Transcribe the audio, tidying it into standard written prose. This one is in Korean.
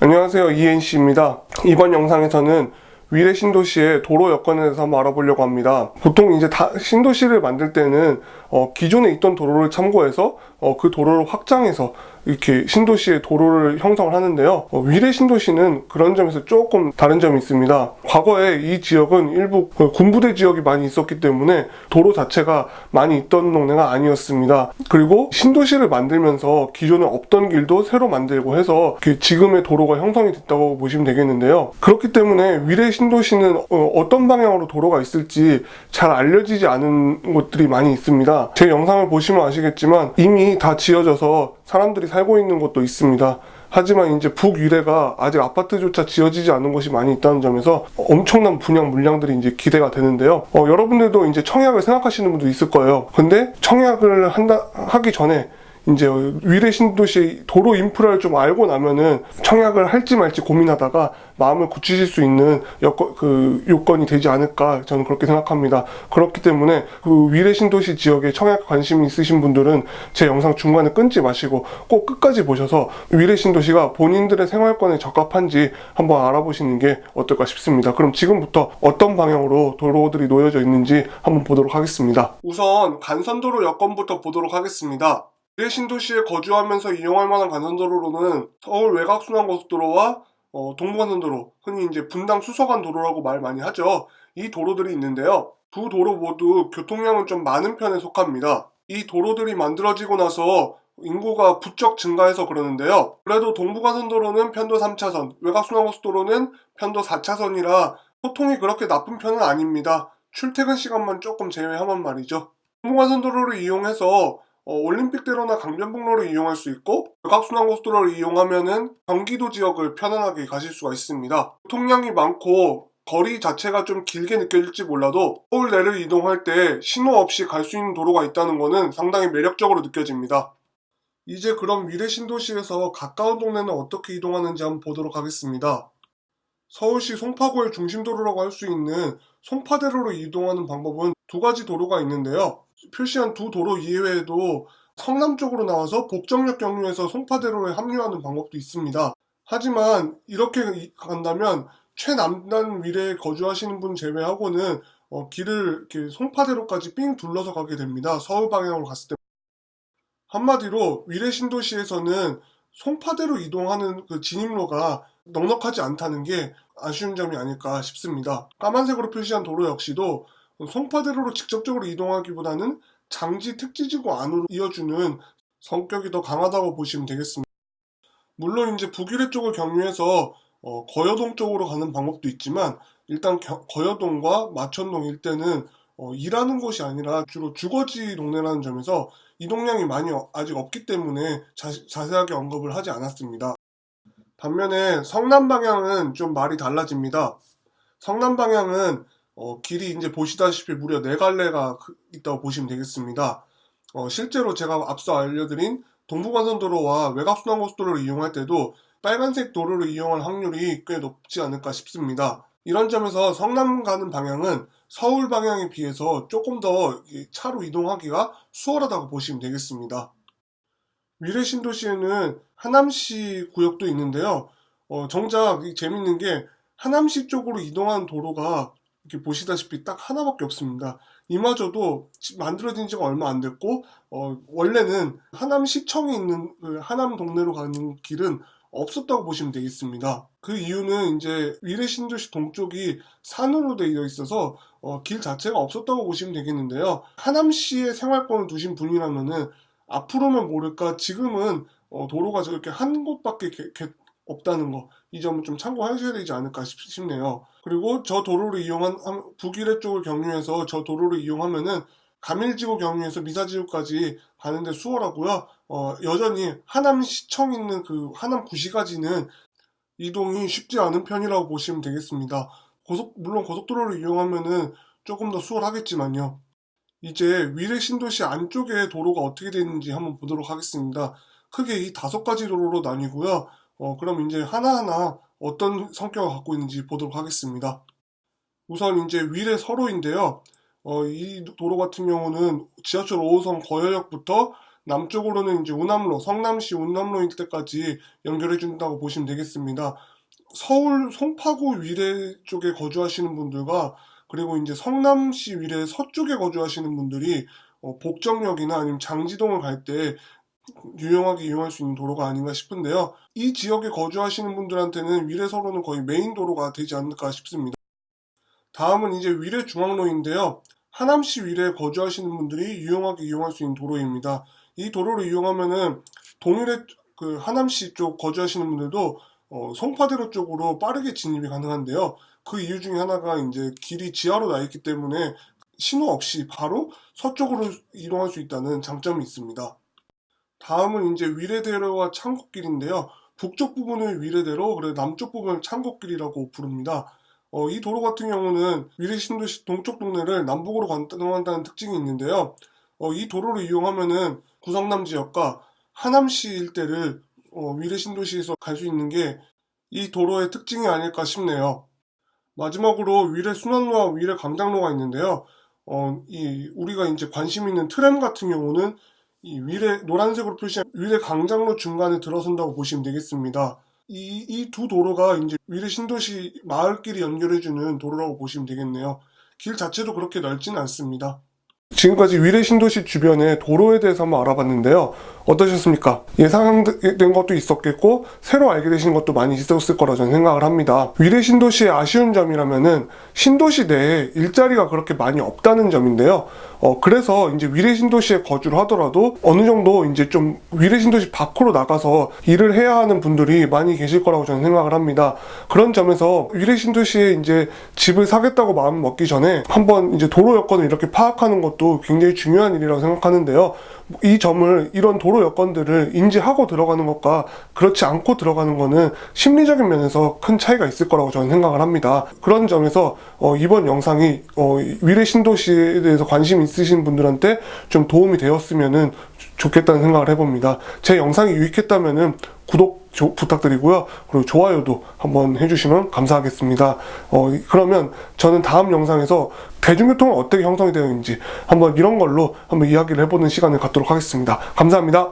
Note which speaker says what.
Speaker 1: 안녕하세요, ENC입니다. 이번 영상에서는 위례 신도시의 도로 여건에 대해서 한번 알아보려고 합니다. 보통 이제 신도시를 만들 때는 기존에 있던 도로를 참고해서 그 도로를 확장해서 이렇게 신도시의 도로를 형성을 하는데요. 위례 신도시는 그런 점에서 조금 다른 점이 있습니다. 과거에 이 지역은 일부 군부대 지역이 많이 있었기 때문에 도로 자체가 많이 있던 동네가 아니었습니다. 그리고 신도시를 만들면서 기존에 없던 길도 새로 만들고 해서 지금의 도로가 형성이 됐다고 보시면 되겠는데요. 그렇기 때문에 위례 신도시는 어떤 방향으로 도로가 있을지 잘 알려지지 않은 곳들이 많이 있습니다. 제 영상을 보시면 아시겠지만 이미 다 지어져서 사람들이 살고 있는 곳도 있습니다. 하지만 이제 북위례가 아직 아파트조차 지어지지 않은 곳이 많이 있다는 점에서 엄청난 분양 물량들이 이제 기대가 되는데요. 여러분들도 이제 청약을 생각하시는 분도 있을 거예요. 근데 청약을 하기 전에 이제 위례 신도시 도로 인프라를 좀 알고 나면은 청약을 할지 말지 고민하다가 마음을 굳히실 수 있는 요건이 되지 않을까 저는 그렇게 생각합니다. 그렇기 때문에 그 위례 신도시 지역에 청약 관심이 있으신 분들은 제 영상 중간에 끊지 마시고 꼭 끝까지 보셔서 위례 신도시가 본인들의 생활권에 적합한지 한번 알아보시는 게 어떨까 싶습니다. 그럼 지금부터 어떤 방향으로 도로들이 놓여져 있는지 한번 보도록 하겠습니다. 우선 간선도로 여건부터 보도록 하겠습니다. 위례 신도시에 거주하면서 이용할 만한 간선도로로는 서울 외곽순환고속도로와 동부간선도로, 흔히 이제 분당 수서간 도로라고 말 많이 하죠. 이 도로들이 있는데요. 두 도로 모두 교통량은 좀 많은 편에 속합니다. 이 도로들이 만들어지고 나서 인구가 부쩍 증가해서 그러는데요. 그래도 동부간선도로는 편도 3차선, 외곽순환고속도로는 편도 4차선이라 소통이 그렇게 나쁜 편은 아닙니다. 출퇴근 시간만 조금 제외하면 말이죠. 동부간선도로를 이용해서 올림픽대로나 강변북로를 이용할 수 있고 외곽순환고속도로를 이용하면은 경기도 지역을 편안하게 가실 수가 있습니다. 교통량이 많고 거리 자체가 좀 길게 느껴질지 몰라도 서울 내를 이동할 때 신호 없이 갈 수 있는 도로가 있다는 것은 상당히 매력적으로 느껴집니다. 이제 그럼 위례 신도시에서 가까운 동네는 어떻게 이동하는지 한번 보도록 하겠습니다. 서울시 송파구의 중심도로라고 할 수 있는 송파대로로 이동하는 방법은 두 가지 도로가 있는데요. 표시한 두 도로 이외에도 성남 쪽으로 나와서 복정역 경유해서 송파대로에 합류하는 방법도 있습니다. 하지만 이렇게 간다면 최남단 위례에 거주하시는 분 제외하고는 길을 이렇게 송파대로까지 삥 둘러서 가게 됩니다. 서울 방향으로 갔을 때. 한마디로 위례 신도시에서는 송파대로 이동하는 그 진입로가 넉넉하지 않다는 게 아쉬운 점이 아닐까 싶습니다. 까만색으로 표시한 도로 역시도 송파대로로 직접적으로 이동하기보다는 장지 특지지구 안으로 이어주는 성격이 더 강하다고 보시면 되겠습니다. 물론 이제 북위례 쪽을 경유해서 거여동 쪽으로 가는 방법도 있지만 일단 거여동과 마천동 일대는 일하는 곳이 아니라 주로 주거지 동네라는 점에서 이동량이 많이 아직 없기 때문에 자세하게 언급을 하지 않았습니다. 반면에 성남 방향은 좀 말이 달라집니다. 성남 방향은 길이 이제 보시다시피 무려 4갈래가 있다고 보시면 되겠습니다. 실제로 제가 앞서 알려드린 동부간선도로와 외곽순환고속도로를 이용할 때도 빨간색 도로를 이용할 확률이 꽤 높지 않을까 싶습니다. 이런 점에서 성남 가는 방향은 서울 방향에 비해서 조금 더 차로 이동하기가 수월하다고 보시면 되겠습니다. 위례 신도시에는 하남시 구역도 있는데요. 정작 재밌는 게 하남시 쪽으로 이동하는 도로가 이렇게 보시다시피 딱 하나밖에 없습니다. 이마저도 만들어진 지가 얼마 안 됐고 원래는 하남시청이 있는 그 하남 동네로 가는 길은 없었다고 보시면 되겠습니다. 그 이유는 이제 위례 신도시 동쪽이 산으로 되어 있어서 길 자체가 없었다고 보시면 되겠는데요. 하남시에 생활권을 두신 분이라면은 앞으로는 모를까 지금은 도로가 저렇게 한 곳밖에 없다는 거, 이 점은 좀 참고하셔야 되지 않을까 싶네요. 그리고 저 도로를 이용한 북위례 쪽을 경유해서 저 도로를 이용하면은 가밀지구 경유해서 미사지구까지 가는데 수월하고요. 여전히 하남시청 있는 그 하남구시까지는 이동이 쉽지 않은 편이라고 보시면 되겠습니다. 물론 고속도로를 이용하면은 조금 더 수월하겠지만요. 이제 위례 신도시 안쪽에 도로가 어떻게 되는지 한번 보도록 하겠습니다. 크게 이 5가지 도로로 나뉘고요. 그럼 이제 하나하나 어떤 성격을 갖고 있는지 보도록 하겠습니다. 우선 이제 위례 서로인데요. 이 도로 같은 경우는 지하철 5호선 거여역부터 남쪽으로는 이제 운암로, 성남시 운암로일 때까지 연결해 준다고 보시면 되겠습니다. 서울 송파구 위례 쪽에 거주하시는 분들과 그리고 이제 성남시 위례 서쪽에 거주하시는 분들이 복정역이나 아니면 장지동을 갈 때 유용하게 이용할 수 있는 도로가 아닌가 싶은데요. 이 지역에 거주하시는 분들한테는 위례서로는 거의 메인 도로가 되지 않을까 싶습니다. 다음은 이제 위례 중앙로인데요. 하남시 위례에 거주하시는 분들이 유용하게 이용할 수 있는 도로입니다. 이 도로를 이용하면은 동일에 그 하남시 쪽 거주하시는 분들도 송파대로 쪽으로 빠르게 진입이 가능한데요. 그 이유 중에 하나가 이제 길이 지하로 나 있기 때문에 신호 없이 바로 서쪽으로 이동할 수 있다는 장점이 있습니다. 다음은 이제 위례대로와 창곡길인데요. 북쪽 부분을 위례대로, 그리고 남쪽 부분을 창곡길이라고 부릅니다. 이 도로 같은 경우는 위례 신도시 동쪽 동네를 남북으로 관통한다는 특징이 있는데요. 이 도로를 이용하면은 구성남 지역과 하남시 일대를 위례 신도시에서 갈 수 있는 게 이 도로의 특징이 아닐까 싶네요. 마지막으로 위례 순환로와 위례 강장로가 있는데요. 우리가 이제 관심 있는 트램 같은 경우는 이 위례 노란색으로 표시한 위례 강장로 중간에 들어선다고 보시면 되겠습니다. 이 두 도로가 이제 위례 신도시 마을끼리 연결해주는 도로라고 보시면 되겠네요. 길 자체도 그렇게 넓지는 않습니다. 지금까지 위례 신도시 주변의 도로에 대해서 한번 알아봤는데요. 어떠셨습니까? 예상된 것도 있었겠고 새로 알게 되신 것도 많이 있었을 거라 저는 생각을 합니다. 위례 신도시의 아쉬운 점이라면은 신도시 내에 일자리가 그렇게 많이 없다는 점인데요. 그래서 이제 위례 신도시에 거주를 하더라도 어느 정도 이제 좀 위례 신도시 밖으로 나가서 일을 해야 하는 분들이 많이 계실 거라고 저는 생각을 합니다. 그런 점에서 위례 신도시에 이제 집을 사겠다고 마음 먹기 전에 한번 이제 도로 여건을 이렇게 파악하는 것도 굉장히 중요한 일이라고 생각하는데요. 이 점을, 이런 도로 여건들을 인지하고 들어가는 것과 그렇지 않고 들어가는 거는 심리적인 면에서 큰 차이가 있을 거라고 저는 생각을 합니다. 그런 점에서 이번 영상이 위례 신도시에 대해서 관심 있으신 분들한테 좀 도움이 되었으면 좋겠다는 생각을 해봅니다. 제 영상이 유익했다면 구독 부탁드리고요. 그리고 좋아요도 한번 해주시면 감사하겠습니다. 그러면 저는 다음 영상에서 대중교통은 어떻게 형성이 되어 있는지 한번 이런 걸로 한번 이야기를 해보는 시간을 갖도록 하겠습니다. 감사합니다.